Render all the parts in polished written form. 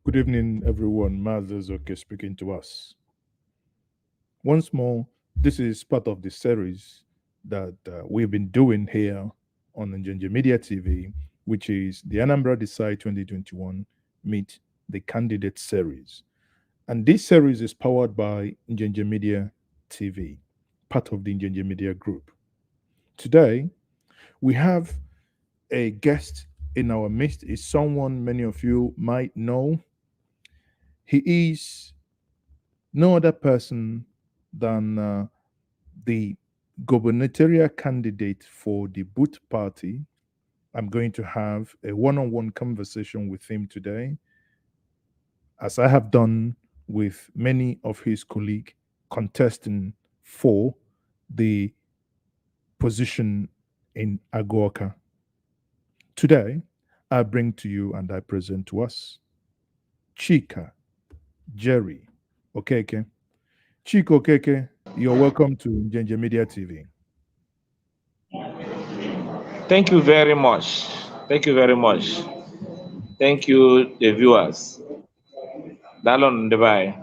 Good evening, everyone. Maazi Ezeoke speaking to us. Once more, this is part of the series that we've been doing here on Njenge Media TV, which is the Anambra Decide 2021 Meet the Candidate series. And this series is powered by Njenge Media TV, part of the Njenge Media Group. Today, we have a guest in our midst, is someone many of you might know. He is no other person than the gubernatorial candidate for the Boot Party. I'm going to have a one on one conversation with him today, as I have done with many of his colleagues contesting for the position in Aguaca. Today, I bring to you and I present to us Chika Jerry Okeke. Chika Okeke, you're welcome to Njenje Media TV. Thank you very much. Thank you very much. Thank you, the viewers. Dalon Dubai.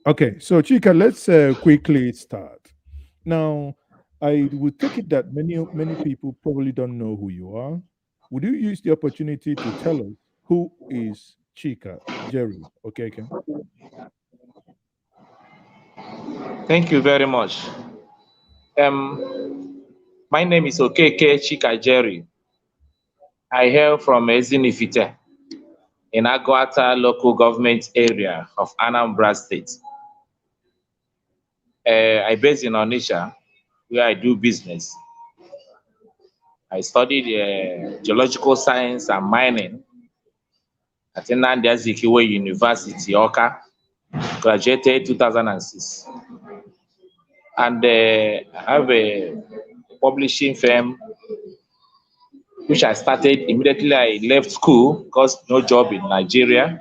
Okay, so Chika, let's quickly start. Now, I would take it that many people probably don't know who you are. Would you use the opportunity to tell us who is Chika Jerry? Okay. Thank you very much. My name is Okeke Chika Jerry. I hail from Ezinifite in Aguata local government area of Anambra State. I based in Onitsha, where I do business. I studied geological science and mining at Nnamdi Azikiwe University, Oka. Graduated 2006. And I have a publishing firm which I started immediately I left school because no job in Nigeria.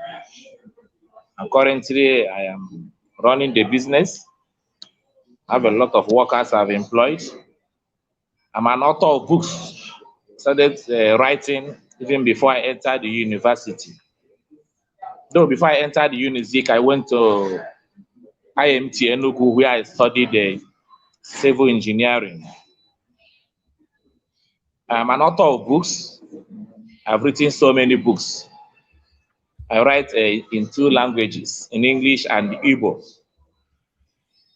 And currently I am running the business. I have a lot of workers I've employed. I'm an author of books. Started writing even before I entered the university. Though before I entered the university, I went to IMT Enugu where I studied civil engineering. I'm an author of books. I've written so many books. I write in two languages, in English and Igbo.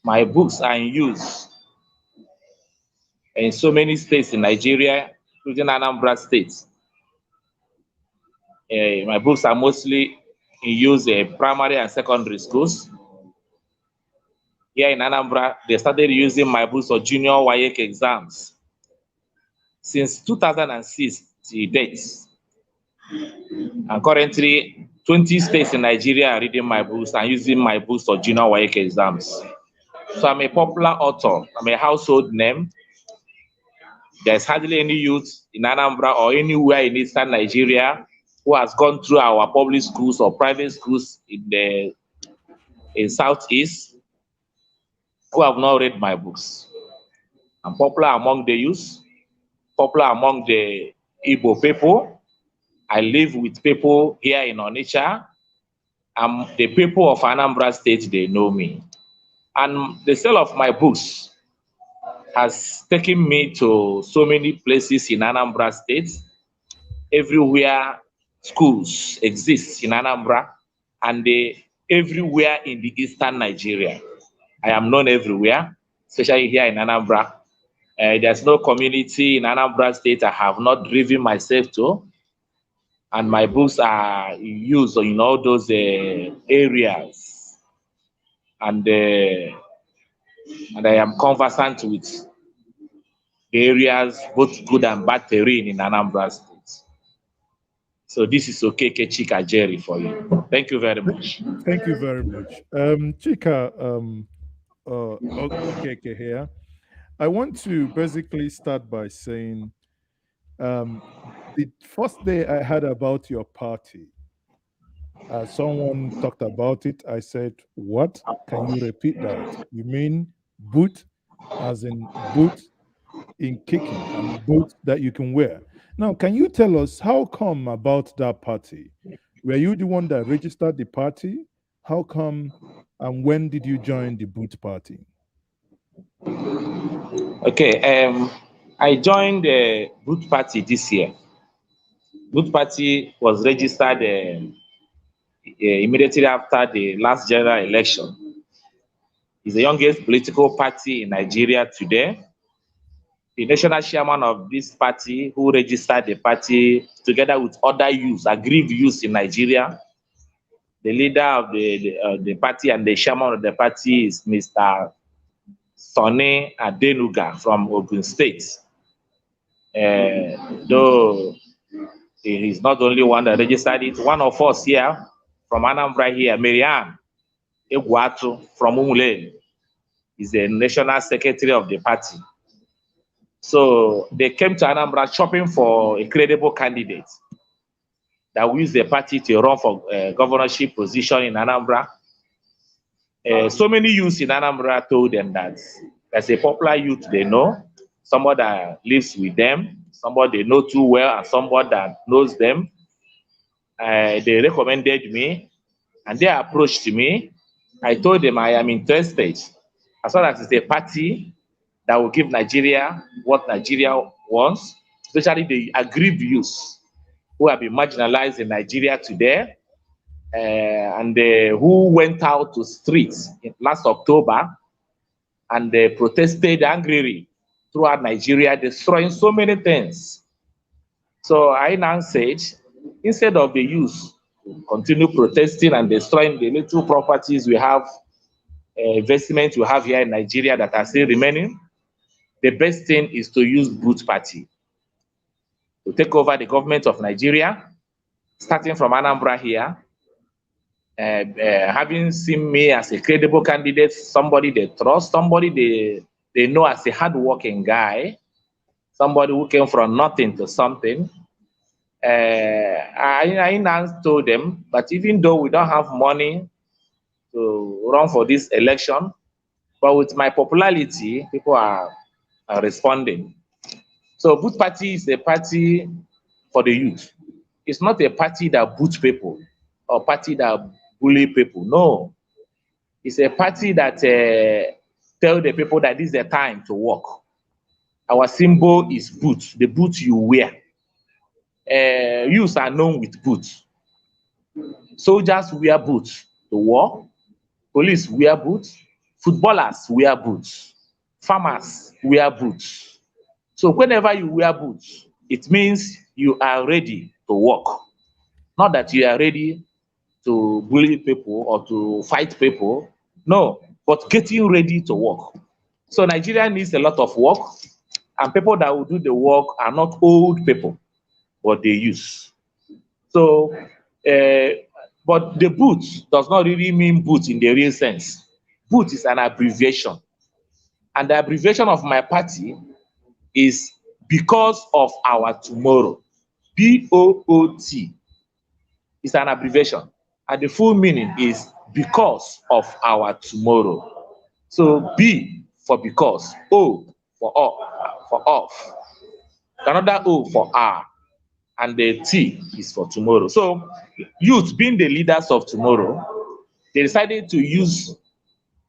My books are in use in so many states in Nigeria, including Anambra State. My books are mostly in use in primary and secondary schools. Here in Anambra, they started using my books for junior WAEC exams. Since 2006 till date, and currently 20 states in Nigeria are reading my books and using my books for junior WAEC exams. So I'm a popular author. I'm a household name. There's hardly any youth in Anambra or anywhere in Eastern Nigeria who has gone through our public schools or private schools in Southeast who have not read my books. I'm popular among the youth, popular among the Igbo people. I live with people here in Onitsha. The people of Anambra State, they know me. And the sale of my books has taken me to so many places in Anambra State. Everywhere schools exist in Anambra and everywhere in the Eastern Nigeria. I am known everywhere, especially here in Anambra. There's no community in Anambra State I have not driven myself to. And my books are used in all those areas. And I am conversant with the areas, both good and bad terrain in Anambra State. So this is Okeke Chika Jerry for you. Thank you very much. Thank you very much. Chika Okeke here. I want to basically start by saying um, the first day I heard about your party, someone talked about it. I said, "What? Can you repeat that? You mean boot, as in boot in kicking and boots that you can wear?" Now, can you tell us how come about that party? Were you the one that registered the party? How come and when did you join the Boot Party? Okay, I joined the Boot Party this year. Boot Party was registered immediately after the last general election. It's the youngest political party in Nigeria today. The national chairman of this party, who registered the party together with other youths, aggrieved youths in Nigeria, the leader of the party and the chairman of the party is Mr. Sonny Adenuga from Ogun State. Though he is not the only one that registered it, one of us here from Anambra here, Marianne Egwatu from Umule, is the national secretary of the party. So they came to Anambra shopping for a credible candidate that will use the party to run for governorship position in Anambra. So many youths in Anambra told them that there's a popular youth they know, somebody that lives with them, somebody they know too well, and somebody that knows them. They recommended me, and they approached me. I told them I am interested, as long as it's a party that will give Nigeria what Nigeria wants, especially the aggrieved youths who have been marginalized in Nigeria today, and who went out to streets last October and protested angrily throughout Nigeria, destroying so many things. So I now said, instead of the youth continue protesting and destroying the little properties we have, investments we have here in Nigeria that are still remaining, the best thing is to use Boot Party to take over the government of Nigeria, starting from Anambra here. Having seen me as a credible candidate, somebody they trust, somebody they know as a hardworking guy, somebody who came from nothing to something. I now told them, but even though we don't have money to run for this election, but with my popularity, people are responding. So Boot Party is a party for the youth. It's not a party that boots people or party that bully people. No, it's a party that tell the people that this is the time to work. Our symbol is boot, the boot you wear. Youths are known with boots. Soldiers wear boots to war. Police wear boots. Footballers wear boots. Farmers wear boots. So whenever you wear boots, it means you are ready to work. Not that you are ready to bully people or to fight people. No, but getting ready to work. So Nigeria needs a lot of work, and people that will do the work are not old people, but they use. So, but the boot does not really mean boot in the real sense. Boot is an abbreviation. And the abbreviation of my party is because of our tomorrow. BOOT is an abbreviation. And the full meaning is because of our tomorrow. So B for because, O for off, another O for R, and the T is for tomorrow. So youth being the leaders of tomorrow, they decided to use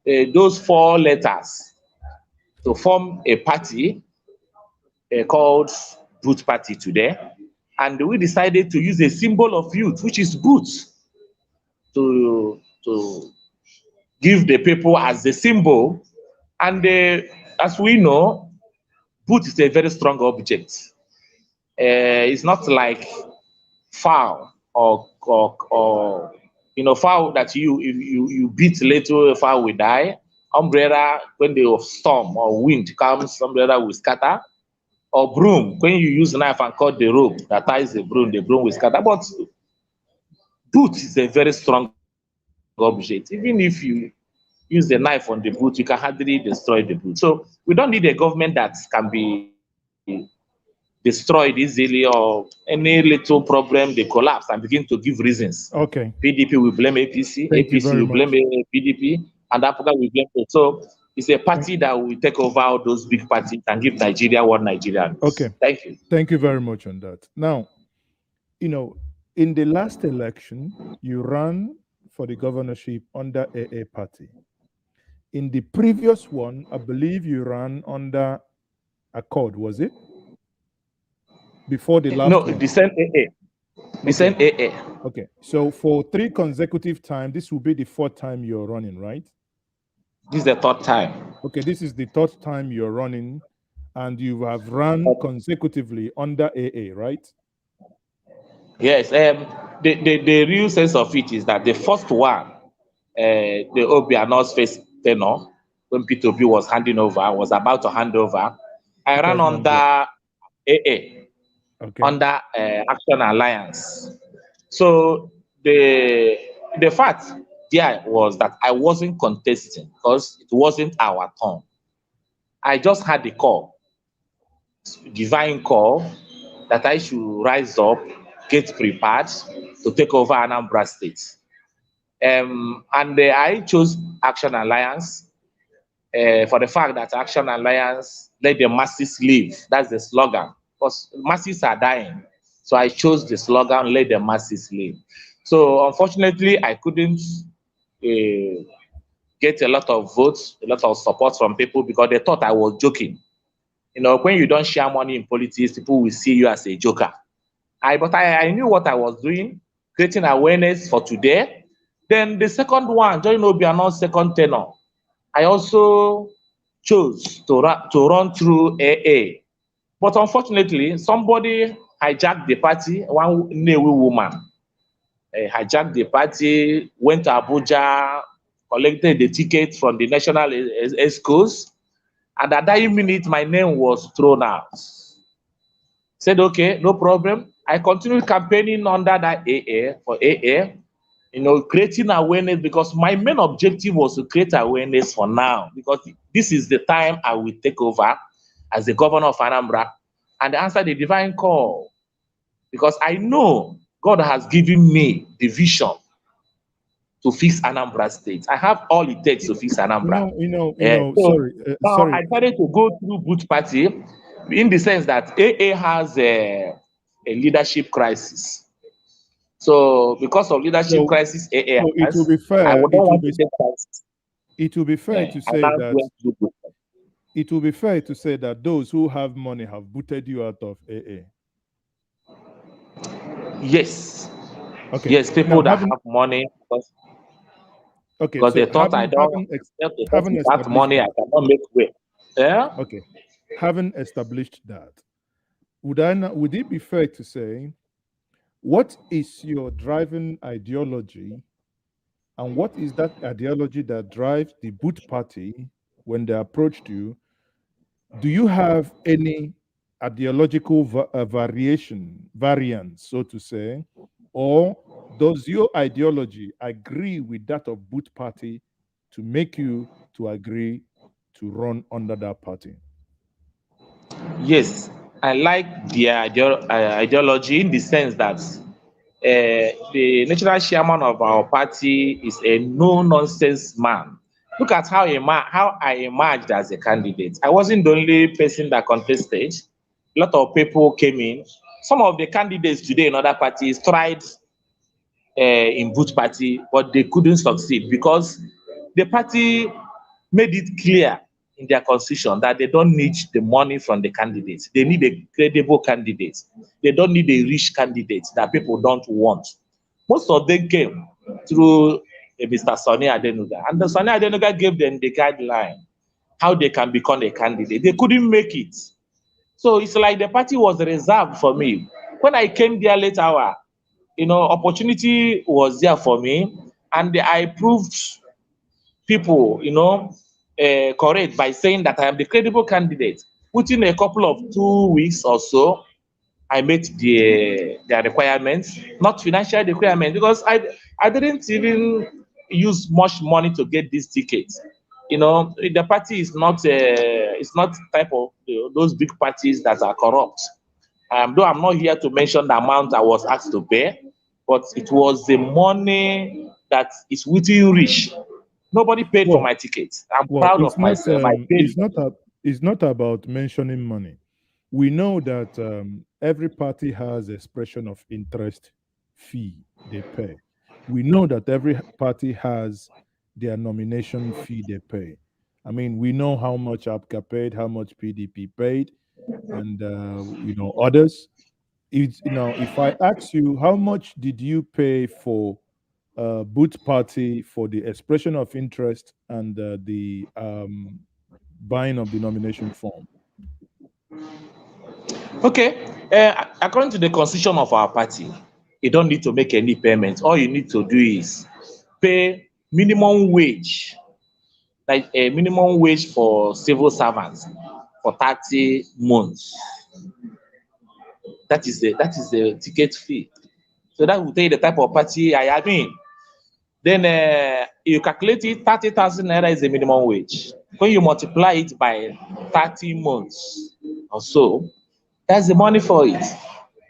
those 4 letters to form a party called Boot Party today. And we decided to use a symbol of youth, which is boots, to give the people as the symbol. And as we know, boot is a very strong object. It's not like fowl or fowl that you beat little, fowl will die. Umbrella, when the storm or wind comes, umbrella will scatter. Or broom, when you use knife and cut the rope that ties the broom will scatter. But boot is a very strong object. Even if you use the knife on the boot, you can hardly destroy the boot. So we don't need a government that can be destroyed easily, or any little problem they collapse and begin to give reasons. Okay. PDP will blame APC, APC will blame PDP, and Africa will blame it. So it's a party that will take over all those big parties and give Nigeria what Nigeria needs. Okay. Thank you. Thank you very much on that. Now, In the last election, you ran for the governorship under AA party. In the previous one, I believe you ran under Accord, was it? Before the last No, one. the same AA. The same AA. Okay. So for 3 consecutive times, this will be the 4th time you're running, right? This is the 3rd time. Okay, this is the 3rd time you're running, and you have run consecutively under AA, right? Yes. The real sense of it is that the first one, the Obiano's first tenor, when P2P was handing over, was about to hand over, I ran under AA, okay, under Action Alliance. So the fact there was that I wasn't contesting because it wasn't our turn. I just had the call, divine call, that I should rise up, get prepared to take over Anambra State. And I chose Action Alliance for the fact that Action Alliance let the masses live. That's the slogan. Because masses are dying. So I chose the slogan, let the masses live. So unfortunately, I couldn't get a lot of votes, a lot of support from people because they thought I was joking. You know, when you don't share money in politics, people will see you as a joker. But I knew what I was doing, creating awareness for today. Then the second one, during Obiano's second tenure, I also chose to run through AA. But unfortunately, somebody hijacked the party, one Newi woman hijacked the party, went to Abuja, collected the ticket from the national schools, and at that minute, my name was thrown out. Said, okay, no problem. I continued campaigning under that AA for AA, creating awareness because my main objective was to create awareness for now because this is the time I will take over as the governor of Anambra and answer the divine call because I know God has given me the vision to fix Anambra State. I have all it takes to fix Anambra. Sorry. I started to go through both party in the sense that AA has a leadership crisis. So because of leadership crisis, AA so has, it will be fair. I would not want to take crisis. It will be fair to say that it will be fair to say that those who have money have booted you out of AA. Yes. Okay. Yes, people that have money because so they thought I don't without money I cannot make way. Yeah. Okay. Having established that, would it be fair to say what is your driving ideology and what is that ideology that drives the boot party when they approached you? Do you have any ideological variant, so to say, or does your ideology agree with that of boot party to make you to agree to run under that party? Yes, I like the ideology in the sense that the national chairman of our party is a no-nonsense man. Look at how I emerged as a candidate. I wasn't the only person that contested. A lot of people came in. Some of the candidates today in other parties tried in both party, but they couldn't succeed because the party made it clear in their constitution that they don't need the money from the candidates. They need a credible candidate. They don't need a rich candidate that people don't want. Most of them came through Mr. Sonny Adenuga, and the Sonny Adenuga gave them the guideline how they can become a candidate. They couldn't make it. So it's like the party was reserved for me. When I came there late hour, opportunity was there for me, and I proved people, correct by saying that I am the credible candidate. Within a couple of 2 weeks or so, I met their requirements, not financial requirements, because I didn't even use much money to get this ticket. The party is not it's not type of those big parties that are corrupt. Though I'm not here to mention the amount I was asked to pay, but it was the money that is within reach. Nobody paid for my ticket. I'm proud of myself. I paid. It's not about mentioning money. We know that every party has expression of interest fee they pay. We know that every party has their nomination fee they pay. I mean, we know how much APCA paid, how much PDP paid, and others. If I ask you how much did you pay for both party for the expression of interest and the buying of the nomination form? Okay, according to the constitution of our party, you don't need to make any payment. All you need to do is pay minimum wage, like a minimum wage for civil servants for 30 months. That is the ticket fee. So that will tell you the type of party I am in. Then you calculate it, 30,000 naira is the minimum wage. When you multiply it by 30 months or so, that's the money for it.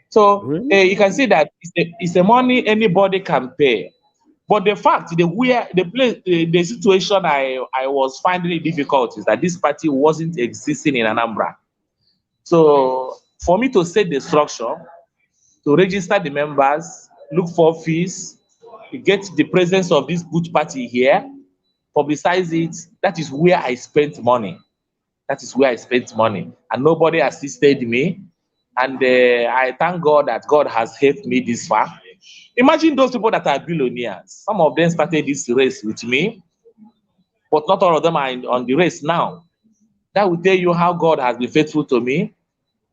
So Really? you can see that it's a money anybody can pay. But the fact, the place, the situation I was finding it difficult is that this party wasn't existing in Anambra. So for me to set the structure, to register the members, look for fees, get the presence of this boot party here, publicize it, that is where I spent money. That is where I spent money. And nobody assisted me. And I thank God that God has helped me this far. Imagine those people that are billionaires. Some of them started this race with me, but not all of them are on the race now. That will tell you how God has been faithful to me.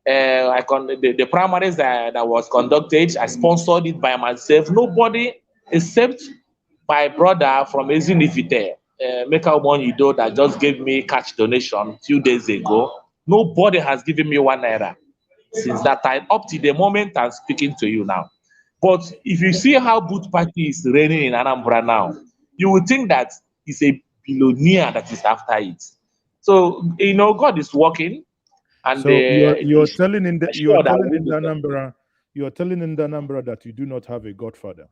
The primaries that was conducted, I sponsored it by myself. Nobody except my brother from Ezinifite, Meka Umonyido, that just gave me cash donation a few days ago. Nobody has given me 1 naira since that time up to the moment I'm speaking to you now. But if you see how Boot Party is reigning in Anambra now, you would think that it's a billionaire that is after it. So God is working, and So you're it's telling in the sure that we will. You're telling in the Anambra that you do not have a godfather.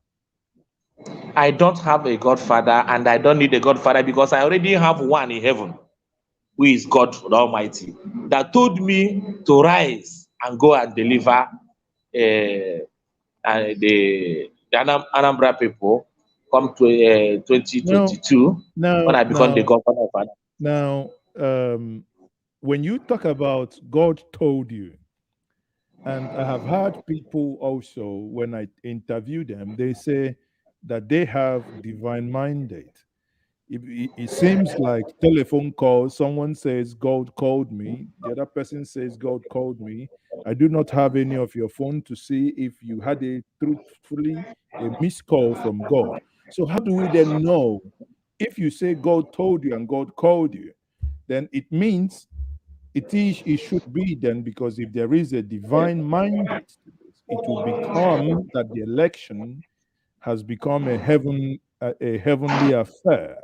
I don't have a godfather, and I don't need a godfather because I already have one in heaven, who is God the Almighty, that told me to rise and go and deliver the Anambra people come to Now, 2022 when now, I become the now, governor of Anambra. now, when you talk about God told you, and I have heard people also when I interview them, they say that they have divine mandate. It seems like telephone calls, someone says God called me, the other person says God called me. I do not have any of your phone to see if you had a truthfully a missed call from God. So how do we then know if you say God told you and God called you? Then it means it should be then, because if there is a divine mandate to this, it will become that the election has become a heavenly affair,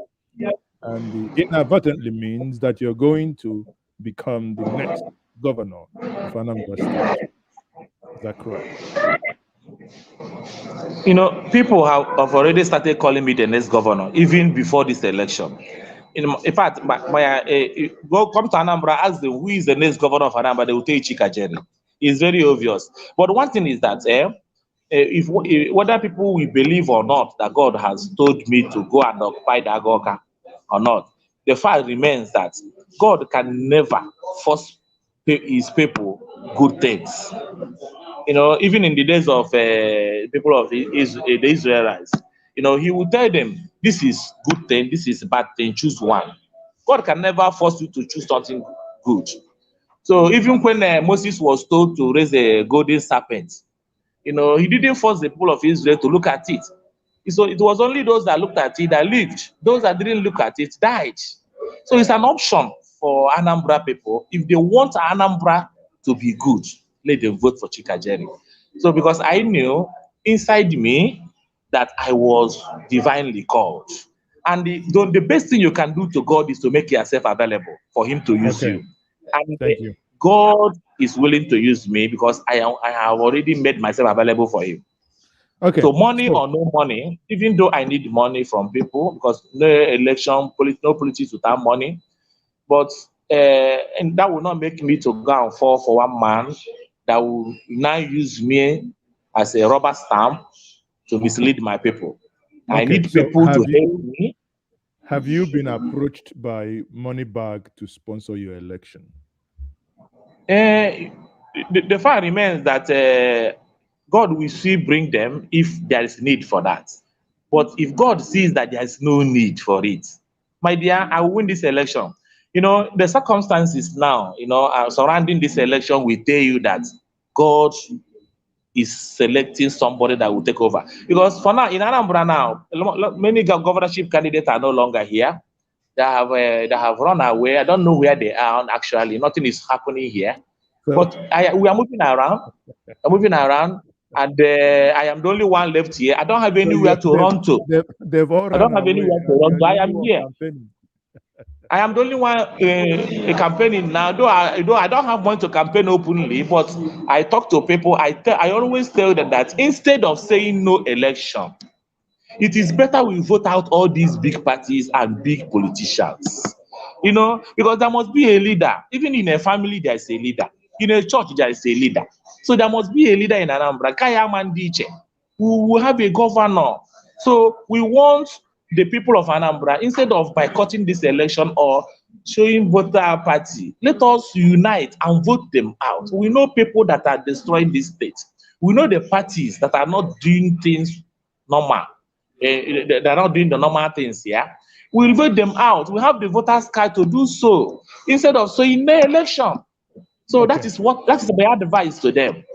and the inadvertently means that you're going to become the next governor of Anambra State. Is that correct? People have already started calling me the next governor even before this election. In fact, go come to Anambra, ask them who is the next governor of Anambra, they will tell you Chika Jerry. It's very obvious. But one thing is that if whether people will believe or not that God has told me to go and occupy the Agoka or not, the fact remains that God can never force his people good things. Even in the days of people of the Israelites, he will tell them, this is good thing, this is bad thing, choose one. God can never force you to choose something good. So even when Moses was told to raise a golden serpent, he didn't force the people of Israel to look at it. So it was only those that looked at it that lived. Those that didn't look at it died. So it's an option for Anambra people. If they want Anambra to be good, let them vote for Chika Jerry. So because I knew inside me that I was divinely called. And the best thing you can do to God is to make yourself available for him to use Okay. you. And Thank you. God is willing to use me because I have already made myself available for him. Okay. So money So or no money, even though I need money from people, because no election, no politics without money, but and that will not make me to go and fall for one man that will now use me as a rubber stamp to mislead my people. I Okay, need so people to help me. have you been approached by Moneybag to sponsor your election? Eh, the fact remains that God will still bring them if there is need for that. But if God sees that there is no need for it, my dear, I will win this election. You know, the circumstances now, surrounding this election will tell you that God is selecting somebody that will take over. Because for now, in Anambra now, many governorship candidates are no longer here. They have run away. I don't know where they are actually. Nothing is happening here. So, But we are moving around. I'm moving around, and I am the only one left here. I don't have so anywhere to run to. they've all I don't run have away, anywhere to and run you're to. the I only am one here. campaigning. I am the only one campaigning now. Though I don't have money to campaign openly, but I talk to people. I always tell them that instead of saying no election, it is better we vote out all these big parties and big politicians. Because there must be a leader. Even in a family, there is a leader. In a church, there is a leader. So there must be a leader in Anambra. Kaya Mandiche. We will have a governor. So we want the people of Anambra, instead of boycotting this election or showing voter apathy, let us unite and vote them out. We know people that are destroying this state. We know the parties that are not doing things normal. They're not doing the normal things, yeah. We'll vote them out. We have the voters' card to do so instead of saying no election. So that Okay, is my advice to them. okay,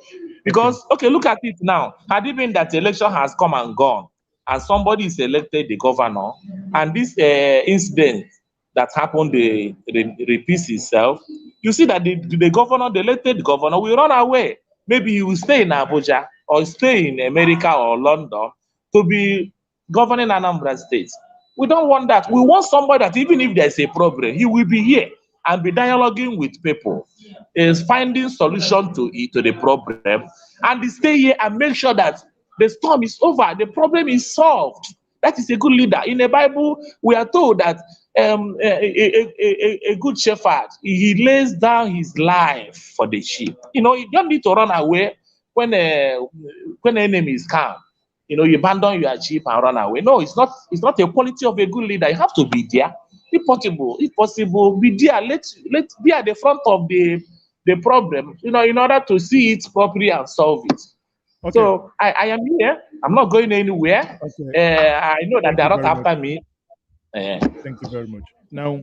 Because look at it now. Had it been that the election has come and gone, and somebody is elected the governor, and this incident that happened repeats itself, you see that the governor, the elected governor, will run away. Maybe he will stay in Abuja or stay in America or London to be governing Anambra State. We don't want that. We want somebody that even if there's a problem, he will be here and be dialoguing with people, is finding solution to the problem, and stay here and make sure that the storm is over, the problem is solved. That is a good leader. In the Bible, we are told that a good shepherd, he lays down his life for the sheep. You don't need to run away when the enemy is calm. You abandon your sheep and run away. No, it's not a quality of a good leader. You have to be there. If possible, be there. Let's be at the front of the problem, in order to see it properly and solve it. okay, So I am here. I'm not going anywhere. okay. I know that Thank they you are not very much. after me. Uh, Thank you very much. Now,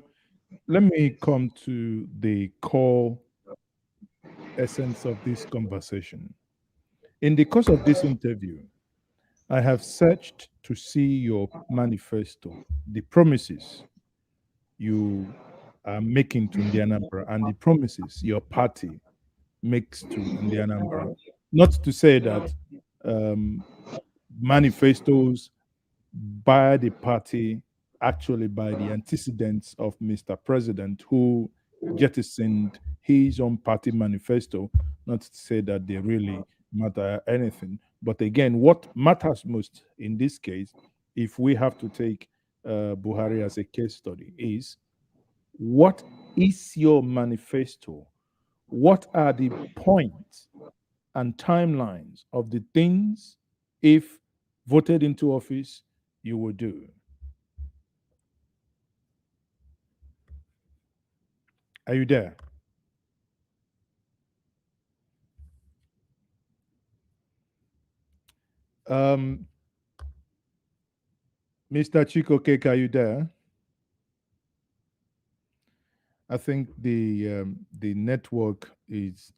let me come to the core essence of this conversation. In the course of this interview, I have searched to see your manifesto, the promises you are making to Indianambra, and the promises your party makes to Indianambra. Not to say that um, manifestos by the party, actually by the antecedents of Mr. President, who jettisoned his own party manifesto, not to say that they really matter anything. But again, what matters most in this case, if we have to take Buhari as a case study, is what is your manifesto? What are the points and timelines of the things, if voted into office, you will do? Are you there? Um, Mr. Okeke, are you there? I think the network is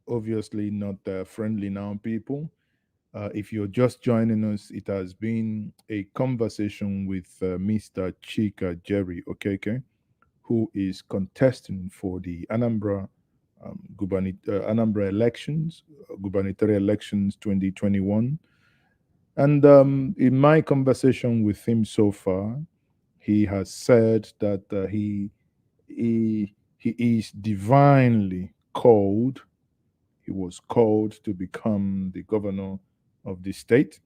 obviously not friendly now, people. If you're just joining us, it has been a conversation with Mr. Chika Jerry Okeke, who is contesting for the Anambra elections, gubernatorial elections 2021. And in my conversation with him so far, he has said that he is divinely called. He was called to become the governor of the state.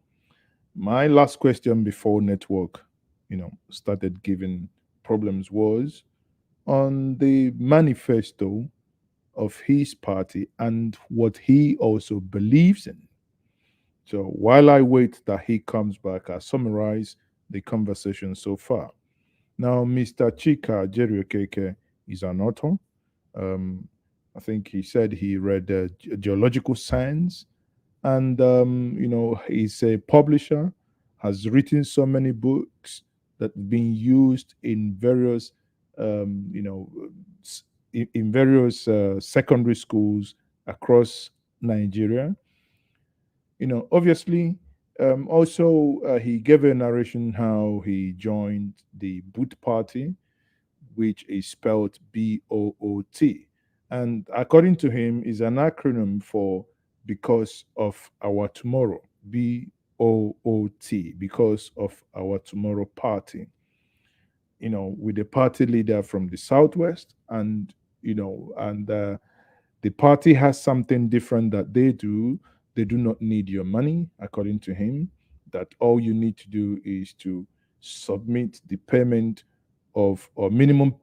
My last question before network, started giving problems was on the manifesto of his party and what he also believes in. So while I wait that he comes back, I summarize the conversation so far. Now, Mr. Chika Jerry Okeke is an author. Um, I think he said he read geological science, and he's a publisher, has written so many books that have been used in various, s- in various secondary schools across Nigeria. Obviously, also he gave a narration how he joined the Boot Party, which is spelled BOOT. And according to him, is an acronym for Because of Our Tomorrow, BOOT, Because of Our Tomorrow Party. With the party leader from the Southwest, and the party has something different that they do. They do not need your money, according to him. That all you need to do is to submit the payment of or minimum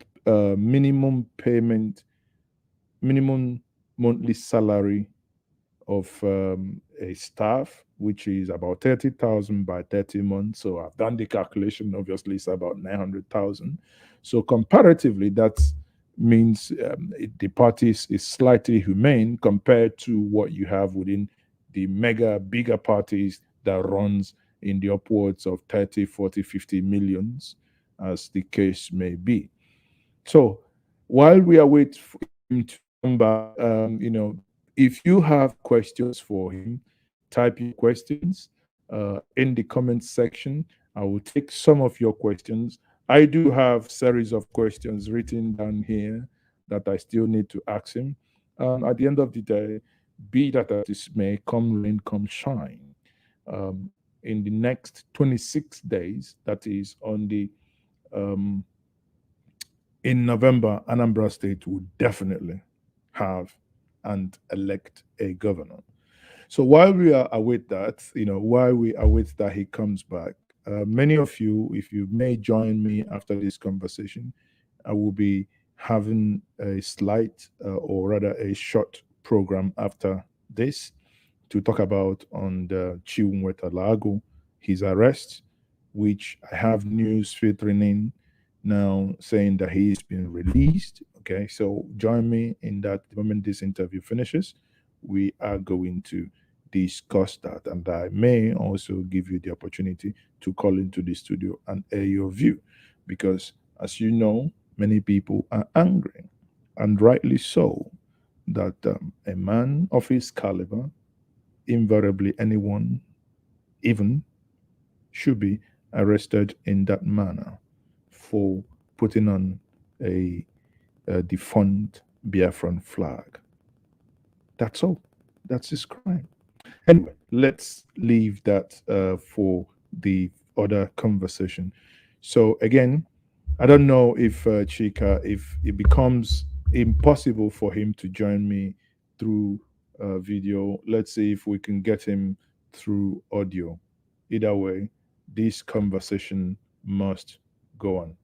payment, minimum monthly salary of a staff, which is about 30,000 by 30 months. So I've done the calculation. Obviously, it's about 900,000. So comparatively, that means the party is slightly humane compared to what you have within the mega bigger parties that runs in the upwards of 30, 40, 50 millions, as the case may be. So while we await for him to come back, if you have questions for him, type your questions in the comment section. I will take some of your questions. I do have series of questions written down here that I still need to ask him. At the end of the day, be that as it may, come rain, come shine. Um, in the next 26 days, that is on the um, in November, Anambra State will definitely have and elect a governor. So while we are await that, while we await that he comes back, many of you, if you may join me after this conversation, I will be having a slight, or rather a short program after this to talk about on the Chiwunweta Lago, his arrest, which I have news filtering in now saying that he's been released. Okay, so join me in that the moment this interview finishes, we are going to discuss that. And I may also give you the opportunity to call into the studio and air your view. Because as you know, many people are angry, and rightly so, that a man of his caliber, invariably anyone, even, should be arrested in that manner for putting on a defunct Biafran flag. That's all. That's his crime. Anyway, let's leave that for the other conversation. So again, I don't know if Chika, if it becomes impossible for him to join me through video. Let's see if we can get him through audio. Either way, this conversation must go on.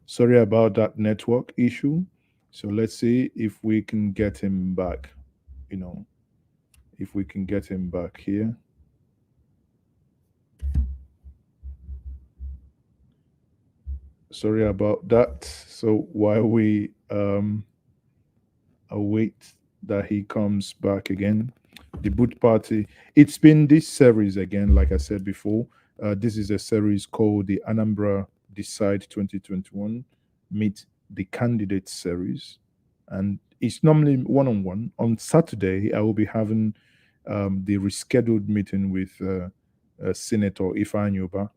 Sorry about that network issue. So let's see if we can get him back. You know, if we can get him back here. Sorry about that. So while we await that he comes back again, the boot party. It's been this series again, like I said before. This is a series called the Anambra Decide 2021 Meet the Candidates series, and it's normally one on one. On Saturday, I will be having the rescheduled meeting with Senator Ifeanyi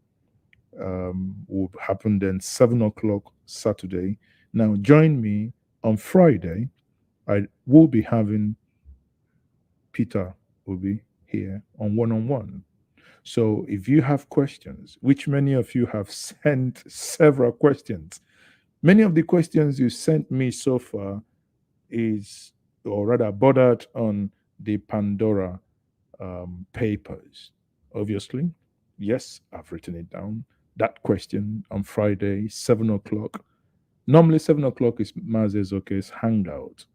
will happen then 7 o'clock Saturday. Now join me on Friday. I will be having Peter will be here on one. So if you have questions, which many of you have sent several questions, many of the questions you sent me so far is, or rather, bordered on the Pandora papers. Obviously, yes, I've written it down. That question on Friday, 7 o'clock. Normally, 7 o'clock is Maazi Ezeoke's hangout,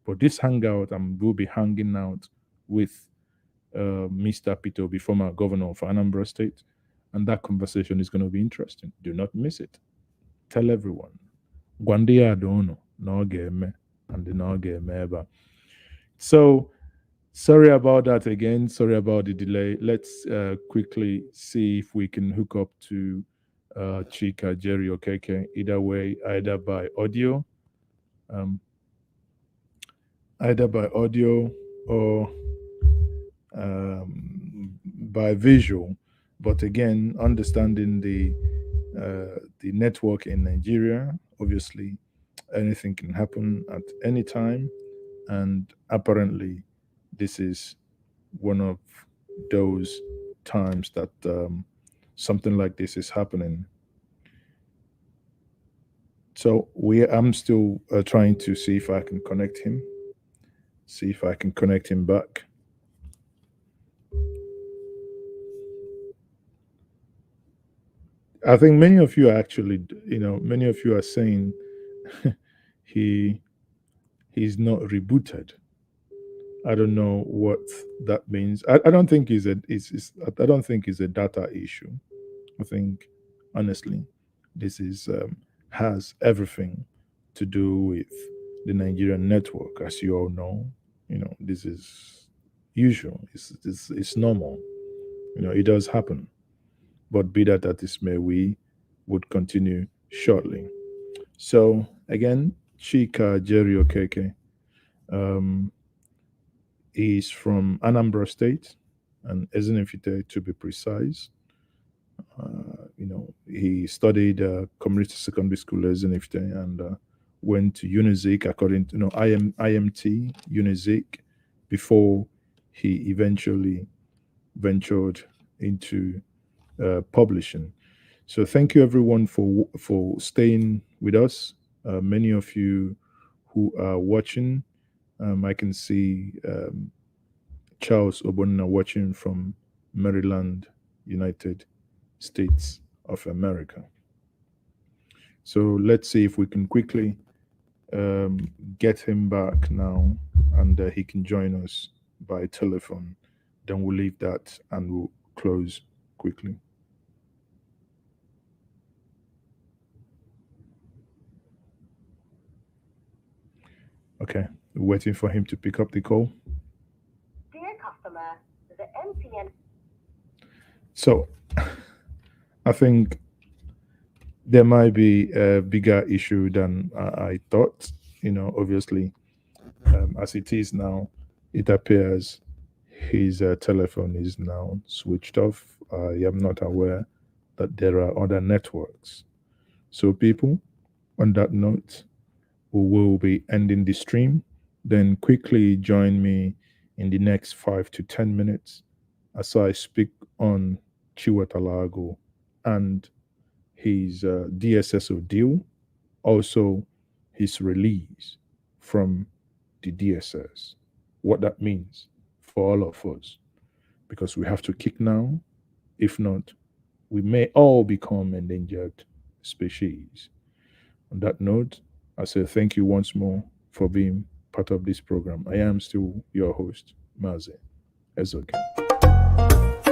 but this hangout, I will be hanging out with Mr. Pitobi, former governor of Anambra State. And that conversation is going to be interesting. Do not miss it. Tell everyone. Gwandia dono, no game, and the no game ever. So, sorry about that again. Sorry about the delay. Let's quickly see if we can hook up to Chika, Jerry, Okeke, either way, um, either by audio or by visual. But again, understanding the network in Nigeria, obviously, anything can happen at any time, and apparently, this is one of those times that something like this is happening. So I'm still trying to see if I can connect him. See if I can connect him back. I think many of you are actually, many of you are saying he he's not rebooted. I don't know what that means. I don't think I don't think it's a data issue. I think honestly, this is has everything to do with the Nigerian network, as you all know. This is usual. It's normal. It does happen. But be that as it may, we would continue shortly. So again, Chika Jerry Okeke um, is from Anambra State and Ezeoke to be precise. He studied community secondary school at Ezeoke and went to Unizik according to IMT Unizik before he eventually ventured into publishing. So thank you everyone for staying with us. Many of you who are watching, I can see Charles Obonna watching from Maryland, United States of America. So let's see if we can quickly get him back now, and he can join us by telephone. Then we'll leave that and we'll close quickly. Okay, waiting for him to pick up the call. Dear customer, the MTN. So, I think there might be a bigger issue than I thought. Obviously, as it is now, it appears his telephone is now switched off. I am not aware that there are other networks. So, people, on that note, we will be ending the stream. Then quickly join me in the next 5 to 10 minutes as I speak on Chiwatalago and his DSSO deal, also his release from the DSS, what that means for all of us, because we have to kick now. If not, we may all become endangered species. On that note, I say thank you once more for being part of this program. I am still your host, Maazi Ezeoke.